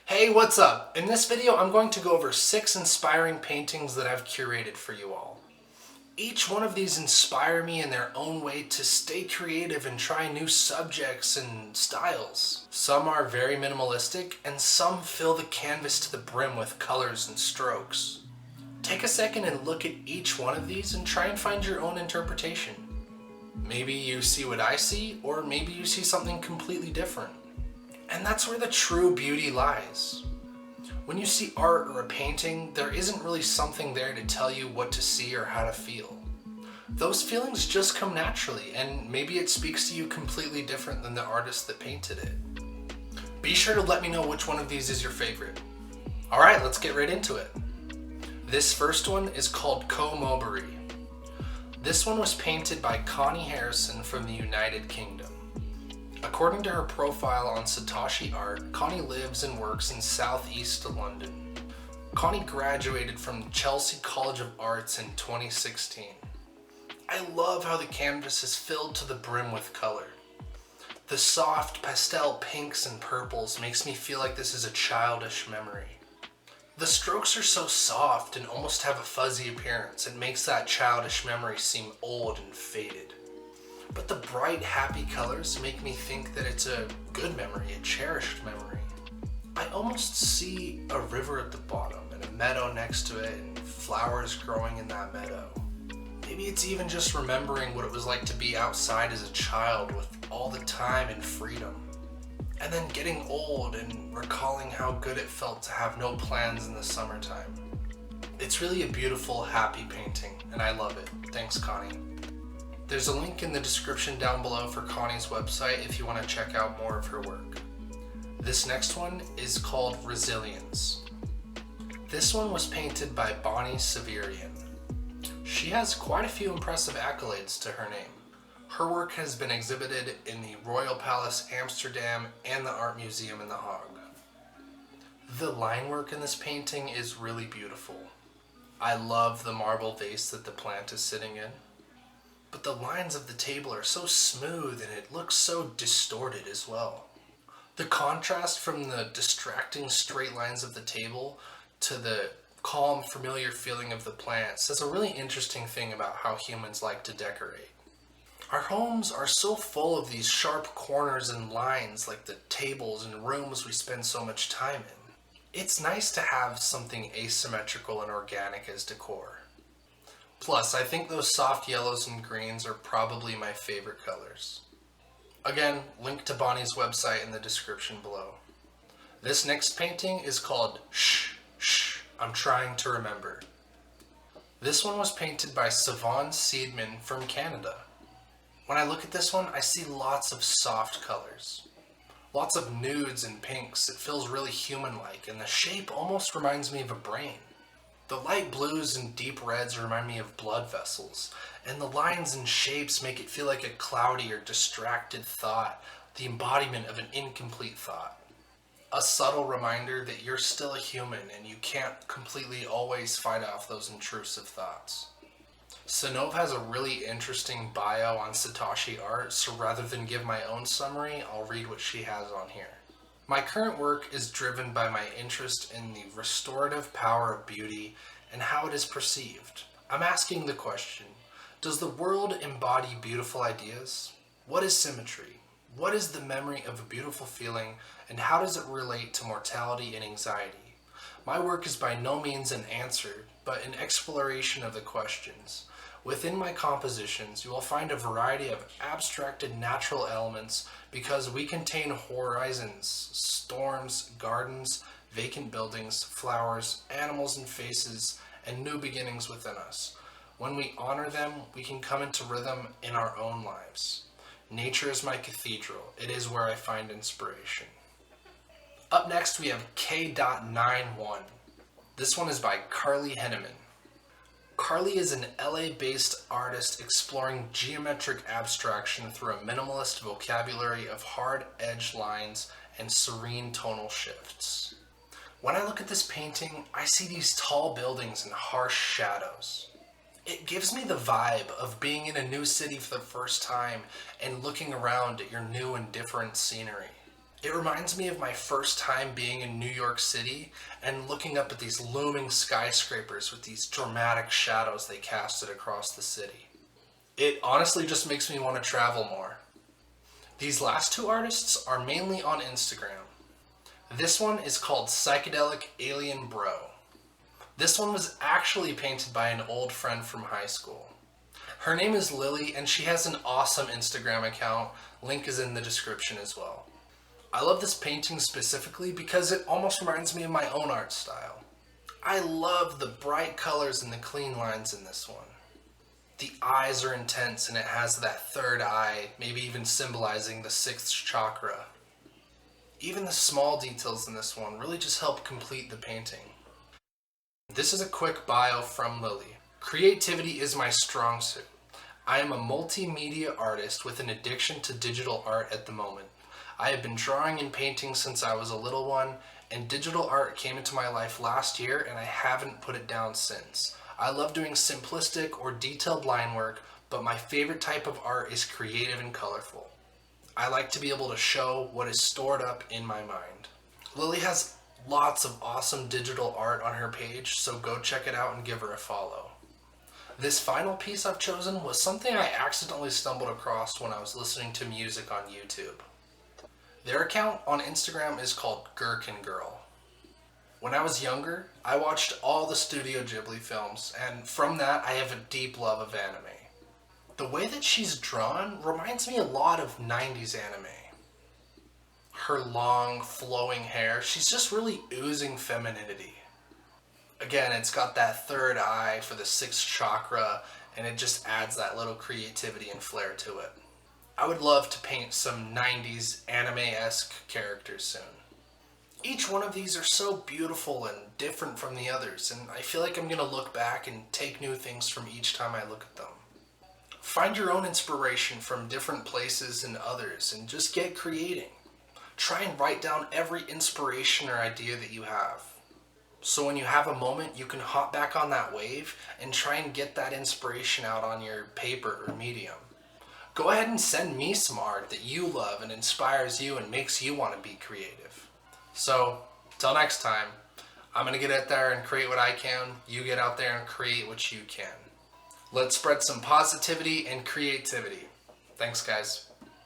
Hey, what's up? In this video, I'm going to go over 6 inspiring paintings that I've curated for you all. Each one of these inspire me in their own way to stay creative and try new subjects and styles. Some are very minimalistic, and some fill the canvas to the brim with colors and strokes. Take a second and look at each one of these and try and find your own interpretation. Maybe you see what I see, or maybe you see something completely different. And that's where the true beauty lies. When you see art or a painting, there isn't really something there to tell you what to see or how to feel. Those feelings just come naturally, and maybe it speaks to you completely different than the artist that painted it. Be sure to let me know which one of these is your favorite. Alright, let's get right into it. This first one is called Komorebi. This one was painted by Connie Harrison from the United Kingdom. According to her profile on Satoshi Art, Connie lives and works in southeast London. Connie graduated from Chelsea College of Arts in 2016. I love how the canvas is filled to the brim with color. The soft pastel pinks and purples makes me feel like this is a childish memory. The strokes are so soft and almost have a fuzzy appearance. It makes that childish memory seem old and faded. But the bright, happy colors make me think that it's a good memory, a cherished memory. I almost see a river at the bottom and a meadow next to it and flowers growing in that meadow. Maybe it's even just remembering what it was like to be outside as a child with all the time and freedom. And then getting old and recalling how good it felt to have no plans in the summertime. It's really a beautiful, happy painting, and I love it. Thanks, Connie. There's a link in the description down below for Connie's website if you want to check out more of her work. This next one is called Resilience. This one was painted by Severien. She has quite a few impressive accolades to her name. Her work has been exhibited in the Royal Palace Amsterdam and the Art Museum in The Hague. The line work in this painting is really beautiful. I love the marble vase that the plant is sitting in. But the lines of the table are so smooth and it looks so distorted as well. The contrast from the distracting straight lines of the table to the calm, familiar feeling of the plant says a really interesting thing about how humans like to decorate. Our homes are so full of these sharp corners and lines like the tables and rooms we spend so much time in. It's nice to have something asymmetrical and organic as decor. Plus, I think those soft yellows and greens are probably my favorite colors. Again, link to Bonnie's website in the description below. This next painting is called Shh, I'm Trying to Remember. This one was painted by Synnöve Seidman from Canada. When I look at this one, I see lots of soft colors. Lots of nudes and pinks. It feels really human-like, and the shape almost reminds me of a brain. The light blues and deep reds remind me of blood vessels, and the lines and shapes make it feel like a cloudy or distracted thought, the embodiment of an incomplete thought. A subtle reminder that you're still a human and you can't completely always fight off those intrusive thoughts. Synnöve has a really interesting bio on Satoshi Art, so rather than give my own summary, I'll read what she has on here. My current work is driven by my interest in the restorative power of beauty and how it is perceived. I'm asking the question, does the world embody beautiful ideas? What is symmetry? What is the memory of a beautiful feeling, and how does it relate to mortality and anxiety? My work is by no means an answer, but an exploration of the questions. Within my compositions, you will find a variety of abstracted natural elements because we contain horizons, storms, gardens, vacant buildings, flowers, animals and faces, and new beginnings within us. When we honor them, we can come into rhythm in our own lives. Nature is my cathedral. It is where I find inspiration. Up next, we have K.91. This one is by Karli Henneman. Karli is an LA-based artist exploring geometric abstraction through a minimalist vocabulary of hard edge lines and serene tonal shifts. When I look at this painting, I see these tall buildings and harsh shadows. It gives me the vibe of being in a new city for the first time and looking around at your new and different scenery. It reminds me of my first time being in New York City and looking up at these looming skyscrapers with these dramatic shadows they casted across the city. It honestly just makes me want to travel more. These last two artists are mainly on Instagram. This one is called Psychedelic Alien Bro. This one was actually painted by an old friend from high school. Her name is Lily and she has an awesome Instagram account. Link is in the description as well. I love this painting specifically because it almost reminds me of my own art style. I love the bright colors and the clean lines in this one. The eyes are intense and it has that third eye, maybe even symbolizing the sixth chakra. Even the small details in this one really just help complete the painting. This is a quick bio from Lily. Creativity is my strong suit. I am a multimedia artist with an addiction to digital art at the moment. I have been drawing and painting since I was a little one, and digital art came into my life last year and I haven't put it down since. I love doing simplistic or detailed line work, but my favorite type of art is creative and colorful. I like to be able to show what is stored up in my mind. Lily has lots of awesome digital art on her page, so go check it out and give her a follow. This final piece I've chosen was something I accidentally stumbled across when I was listening to music on YouTube. Their account on Instagram is called Gherkin Girl. When I was younger, I watched all the Studio Ghibli films, and from that I have a deep love of anime. The way that she's drawn reminds me a lot of 90s anime. Her long, flowing hair, she's just really oozing femininity. Again, it's got that third eye for the sixth chakra, and it just adds that little creativity and flair to it. I would love to paint some 90s anime-esque characters soon. Each one of these are so beautiful and different from the others, and I feel like I'm going to look back and take new things from each time I look at them. Find your own inspiration from different places and others, and just get creating. Try and write down every inspiration or idea that you have. So when you have a moment, you can hop back on that wave and try and get that inspiration out on your paper or medium. Go ahead and send me some art that you love and inspires you and makes you want to be creative. So, till next time, I'm going to get out there and create what I can. You get out there and create what you can. Let's spread some positivity and creativity. Thanks, guys.